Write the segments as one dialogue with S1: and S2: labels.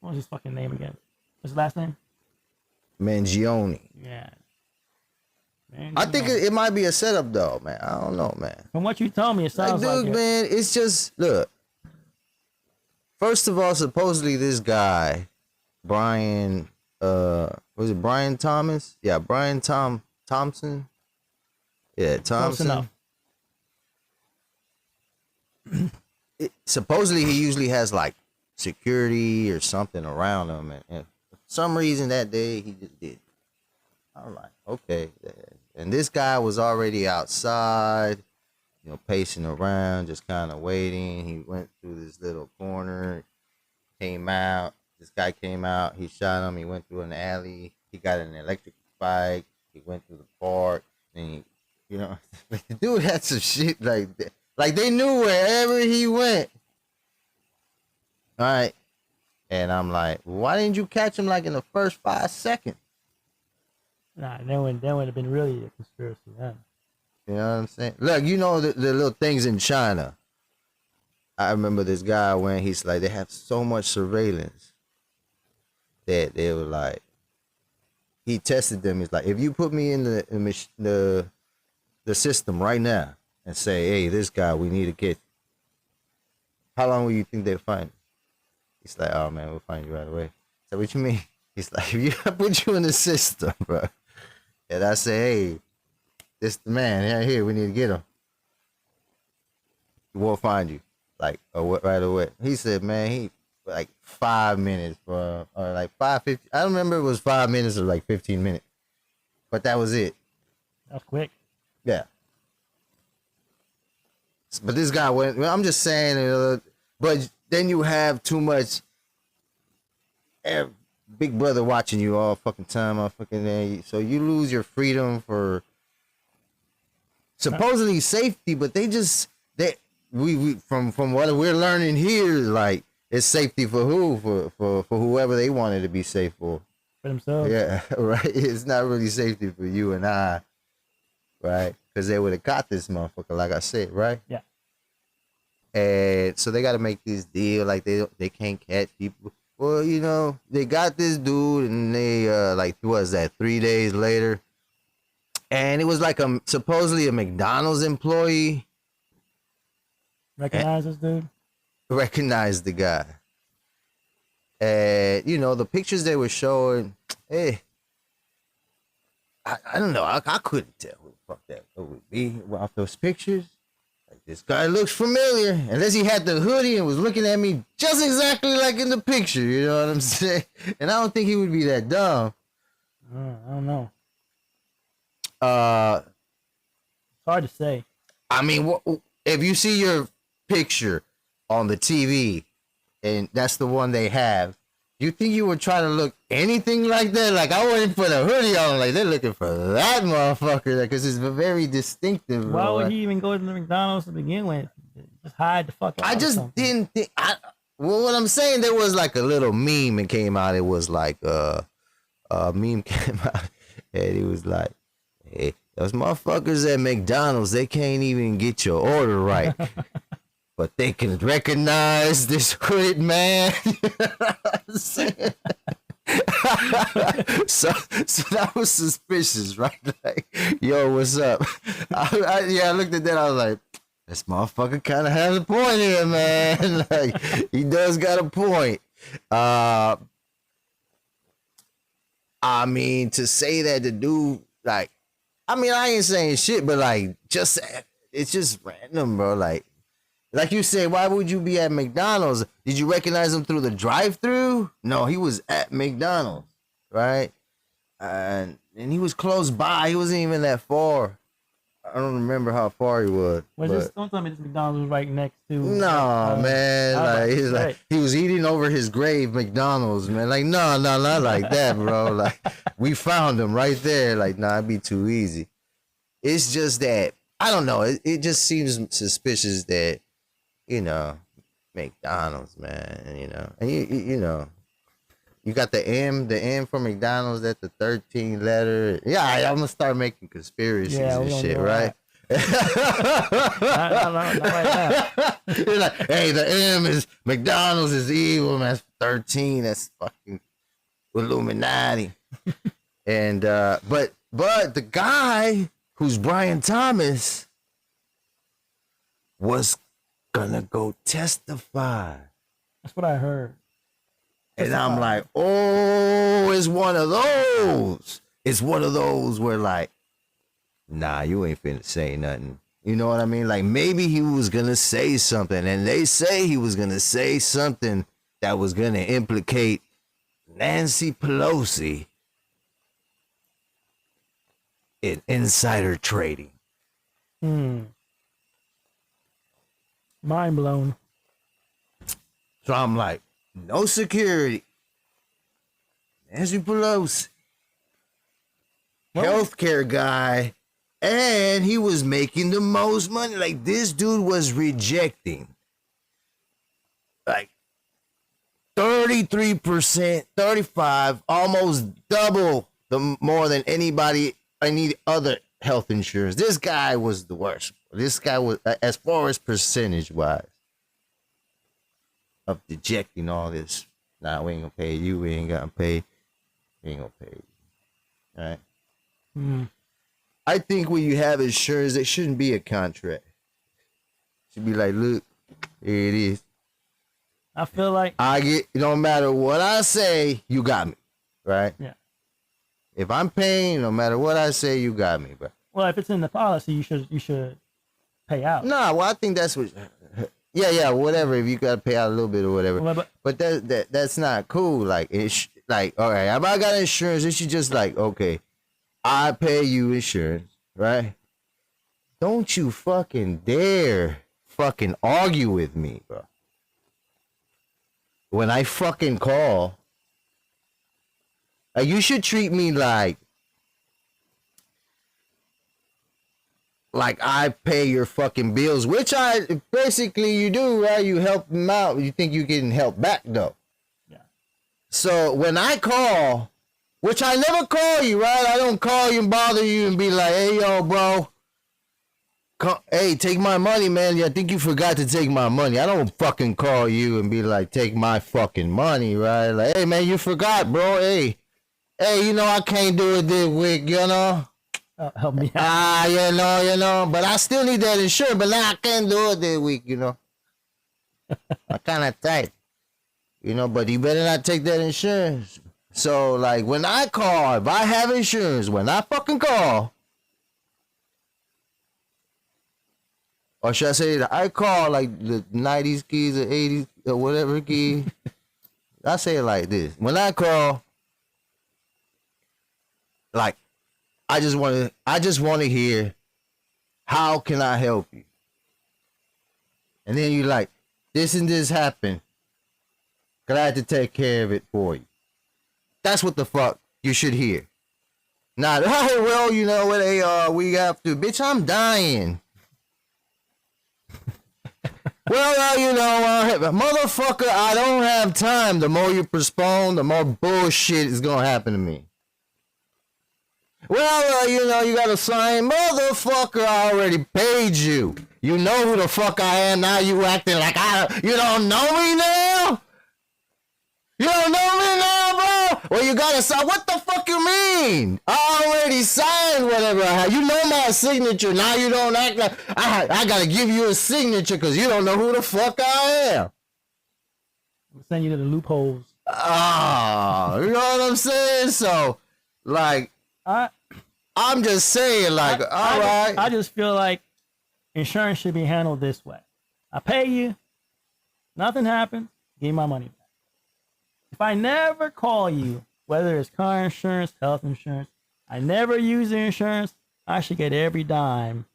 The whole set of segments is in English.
S1: What was his fucking name again? What's his last name?
S2: Mangione.
S1: Yeah.
S2: I think it might be a setup though, man. I don't know, man.
S1: From what you told me, it sounds like
S2: dude,
S1: it.
S2: man, it's just look. First of all, supposedly this guy, Brian, was it Brian Thomas? Yeah, Brian Thompson. Yeah, Thompson. Supposedly he usually has like security or something around him, and for some reason that day he just did. I'm like, okay. And this guy was already outside, you know, pacing around, just kind of waiting. He went through this little corner, came out. This guy came out. He shot him. He went through an alley. He got an electric bike. He went through the park. And he, you know, like the dude had some shit like that. Like they knew wherever he went. All right. And I'm like, why didn't you catch him like in the first 5 seconds?
S1: Nah, that would have been really a conspiracy, yeah.
S2: You know what I'm saying? Look, you know the little things in China. I remember this guy when he's like, they have so much surveillance that they were like, he tested them. He's like, if you put me in the system right now and say, hey, this guy, we need to get, how long will you think they'll find him? He's like, oh man, we'll find you right away. So what you mean? He's like, if you put you in the system, bro, and I say, hey, this the man right here, we need to get him. He won't find you, like, right away. He said, man, he like 5 minutes, bro, or like 5:50. I don't remember if it was 5 minutes or like 15 minutes, but that was it.
S1: That's quick.
S2: Yeah. But this guy went. I'm just saying, but then you have too much. Big brother watching you all fucking time, all fucking day. So you lose your freedom for supposedly safety, but we from what we're learning here, like it's safety for who? For whoever they wanted to be safe for.
S1: For themselves.
S2: Yeah, right. It's not really safety for you and I, right? Because they would have caught this motherfucker, like I said, right?
S1: Yeah.
S2: And so they got to make this deal, like they can't catch people. Well, you know, they got this dude, and they like, what was that? 3 days later, and it was like supposedly a McDonald's employee.
S1: Recognize this dude?
S2: Recognized the guy. And you know, the pictures they were showing, hey, I don't know, I couldn't tell who the fuck that would be off those pictures. Like, this guy looks familiar, unless he had the hoodie and was looking at me just exactly like in the picture. You know what I'm saying? And I don't think he would be that dumb.
S1: I don't know.
S2: It's
S1: hard to say.
S2: I mean, if you see your picture on the TV, and that's the one they have, you think you would try to look anything like that? Like, I wouldn't put a hoodie on. Like, they're looking for that motherfucker because it's very distinctive.
S1: Why would he even go to the McDonald's to begin with? Just hide the fuck out.
S2: I just didn't think. Well, what I'm saying, there was like a little meme that came out. It was like a meme came out, and it was like, hey, those motherfuckers at McDonald's, they can't even get your order right. But they can recognize this hooded man. So that was suspicious, right? Like, yo, what's up? I looked at that. I was like, this motherfucker kind of has a point here, man. Like, he does got a point. I mean, to say that the dude, like, I mean, I ain't saying shit, but like, it's just random, bro. Like you said, why would you be at McDonald's? Did you recognize him through the drive-through? No, he was at McDonald's, right? And he was close by. He wasn't even that far. I don't remember how far he was.
S1: Don't tell me this McDonald's was right next to.
S2: No, man. Like he was eating over his grave, McDonald's, man. Like, no, not like that, bro. Like, we found him right there. Like, nah, it'd be too easy. It's just that, I don't know. It just seems suspicious that, you know, McDonald's, man, you know, and you know, you got the M for McDonald's, that's the 13th letter. Yeah, I'm gonna start making conspiracies and shit, right?
S1: Not right now.
S2: It's like, hey, the M is McDonald's is evil, man. That's 13. That's fucking Illuminati. And but the guy who's Brian Thomas was gonna go testify.
S1: That's what I heard.
S2: And I'm like, oh, it's one of those. It's one of those where like, nah, you ain't finna say nothing. You know what I mean? Like maybe he was gonna say something, and they say he was gonna say something that was gonna implicate Nancy Pelosi in insider trading.
S1: Mind blown.
S2: So I'm like, no security. Nancy Pelosi. Healthcare guy. And he was making the most money. Like this dude was rejecting like 33%, 35, almost double the more than anybody, any other health insurance. This guy was the worst. This guy was, as far as percentage wise, of dejecting all this. Nah, we ain't gonna pay you. We ain't gonna pay. We ain't gonna pay you. All right. I think when you have insurance, it shouldn't be a contract. It should be like, look, here it is.
S1: I feel like
S2: I get, no matter what I say, you got me, right?
S1: Yeah.
S2: If I'm paying, no matter what I say, you got me, bro.
S1: Well, if it's in the policy, you should pay out.
S2: Nah, well, I think that's what. Yeah, whatever. If you gotta pay out a little bit or whatever,
S1: Well,
S2: but that's not cool. Like it's like, all right, if I got insurance, it should just like, okay, I pay you insurance, right? Don't you fucking dare fucking argue with me, bro. When I fucking call, you should treat me like I pay your fucking bills, which I basically you do, right? You help them out. You think you're getting help back though.
S1: Yeah.
S2: So when I call, which I never call you, right? I don't call you and bother you and be like, hey, yo, bro. Hey, take my money, man. I think you forgot to take my money. I don't fucking call you and be like, take my fucking money, right? Like, hey, man, you forgot, bro. Hey, you know, I can't do it this week, you know?
S1: Help me out.
S2: You know. But I still need that insurance, but now I can't do it this week, you know? I kind of tight, you know, but you better not take that insurance. So, like, when I call, if I have insurance, when I fucking call, or should I say that I call, like, the 90s keys or 80s or whatever key, I say it like this. When I call, like, I just want to hear, how can I help you? And then you like, this and this happened. Glad to take care of it for you. That's what the fuck you should hear. Not, oh, well, you know what, we have to. Bitch, I'm dying. Well, you know, motherfucker, I don't have time. The more you postpone, the more bullshit is going to happen to me. Well, you know, you got to sign. Motherfucker, I already paid you. You know who the fuck I am. Now you acting like you don't know me now? You don't know me now, bro? Well, you got to sign. What the fuck you mean? I already signed whatever I had. You know my signature. Now you don't act like I got to give you a signature because you don't know who the fuck I am.
S1: I'm sending you to the loopholes.
S2: Ah, you know what I'm saying? So, like, I'm just saying, like, all right.
S1: I just feel like insurance should be handled this way. I pay you, nothing happens, give me my money back. If I never call you, whether it's car insurance, health insurance, I never use the insurance, I should get every dime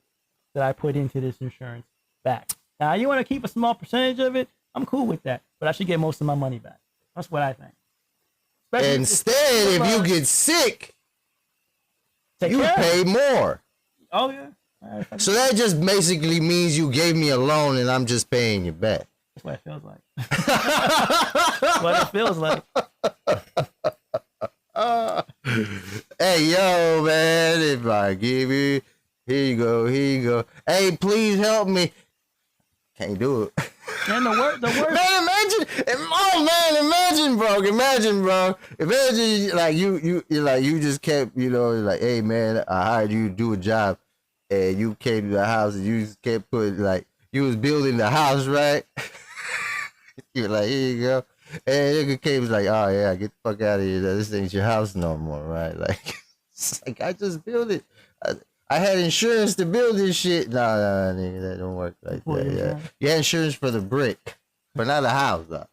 S1: that I put into this insurance back. Now, you want to keep a small percentage of it, I'm cool with that, but I should get most of my money back. That's what I think. Especially
S2: instead, if you get sick, you pay more.
S1: Oh, yeah.
S2: So that just basically means you gave me a loan and I'm just paying you back.
S1: That's what it feels like. That's what it feels like.
S2: Hey, yo, man, if I give you Here you go. Here you go. Hey, please help me. Can't do it.
S1: And the worst.
S2: Man, imagine, bro. Imagine, like you just kept, like, hey, man, I hired you to do a job, and you came to the house, and you just kept putting, like, you was building the house, right? You're like, here you go. And nigga came was like, oh yeah, get the fuck out of here. This ain't your house no more, right? Like, it's like I just built it. I had insurance to build this shit. Nah, nigga, that don't work like that. Yeah, you had insurance for the brick, but not the house. Though.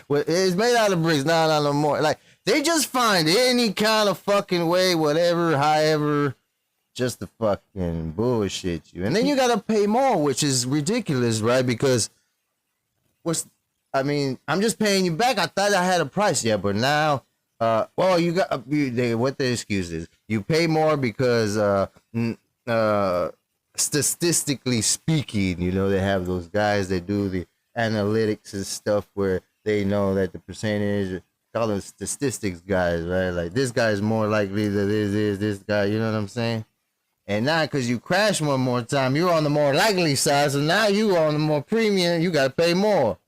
S2: Well, it's made out of bricks. Not no more. Like, they just find any kind of fucking way, whatever, however, just to fucking bullshit you. And then you gotta pay more, which is ridiculous, right? Because I'm just paying you back. I thought I had a price, yeah, but now, you got what the excuse is. You pay more because, statistically speaking, they have those guys that do the analytics and stuff where they know that the percentage, call them statistics guys, right? Like, this guy is more likely that this guy, you know what I'm saying? And now, because you crash one more time, you're on the more likely side, so now you on the more premium, you got to pay more.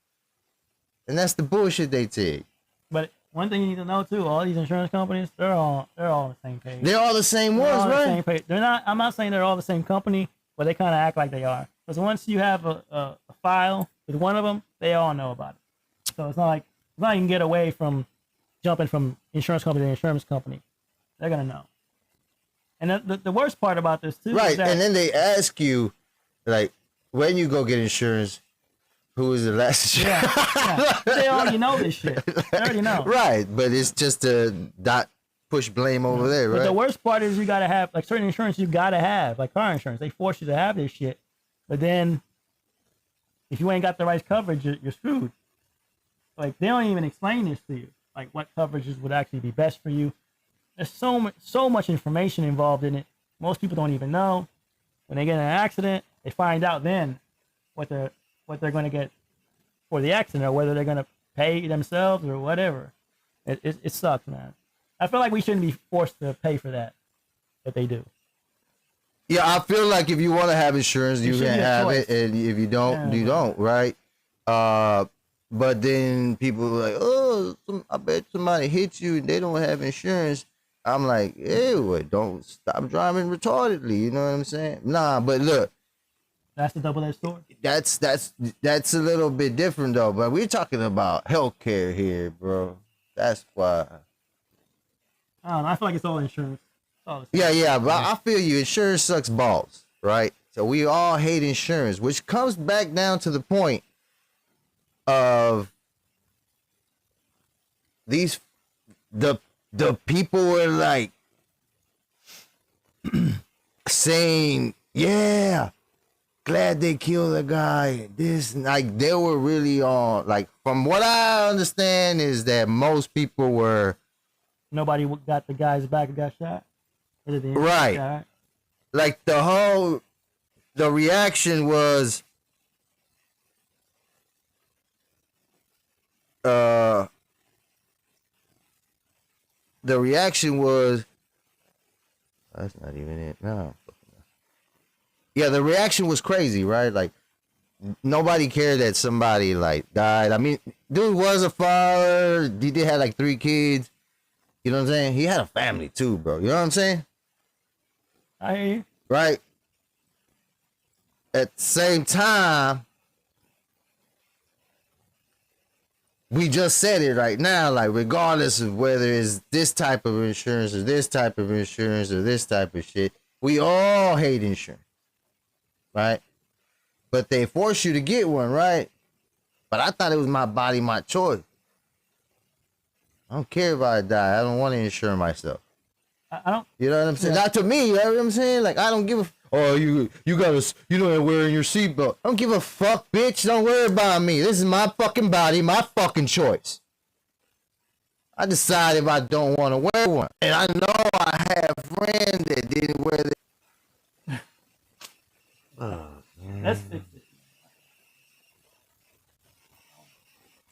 S2: And that's the bullshit they take.
S1: But one thing you need to know too, all these insurance companies, they're all on the same page.
S2: They're all the same ones, right?
S1: Same page. They're not. I'm not saying they're all the same company, but they kind of act like they are. Because once you have a file with one of them, they all know about it. So it's not like you can get away from jumping from insurance company to insurance company. They're gonna know. And the worst part about this too,
S2: right?
S1: Is that,
S2: and then they ask you, like, when you go get insurance, who is the last?
S1: Yeah. They already know this shit. They already know.
S2: Right, but it's just a push blame over there, right?
S1: But the worst part is you gotta have, like, certain insurance you gotta have, like car insurance. They force you to have this shit. But then, if you ain't got the right coverage, you're screwed. Like, they don't even explain this to you, like what coverages would actually be best for you. There's so much information involved in it. Most people don't even know. When they get in an accident, they find out then what they're going to get for the accident, or whether they're going to pay themselves or whatever. It sucks, man. I feel like we shouldn't be forced to pay for that, but they do.
S2: Yeah, I feel like if you want to have insurance, you can have it, and if you don't, you don't, right? But then people are like, oh, I bet somebody hit you and they don't have insurance. I'm like, ew, don't stop driving retardedly. You know what I'm saying? Nah, but look.
S1: That's the double-edged sword.
S2: That's a little bit different though. But we're talking about healthcare here, bro. That's why.
S1: I don't know. I feel like it's all insurance.
S2: Yeah. But I feel you. Insurance sucks balls, right? So we all hate insurance, which comes back down to the point of the people were like saying, yeah, glad they killed the guy. This, like, they were really on, like, from what I understand is that most people were.
S1: Nobody got the guy's back who got shot?
S2: Right. Like, the reaction was, that's not even it. No. Yeah, the reaction was crazy, right? Like, nobody cared that somebody, like, died. I mean, dude was a father. He did have like 3 kids. You know what I'm saying? He had a family too, bro. You know what I'm saying?
S1: I hear you.
S2: Right? At the same time, we just said it right now, like, regardless of whether it's this type of insurance or this type of insurance or this type of shit, we all hate insurance, right? But they force you to get one, right? But I thought it was my body, my choice. I don't care if I die. I don't want to insure myself.
S1: I don't.
S2: You know what I'm saying? Not to me, you know what I'm saying? Like, I don't give a. Oh, you gotta, wearing your seatbelt. I don't give a fuck, bitch. Don't worry about me. This is my fucking body, my fucking choice. I decide if I don't want to wear one. And I know I have friends that didn't wear it.
S1: Oh, man. That's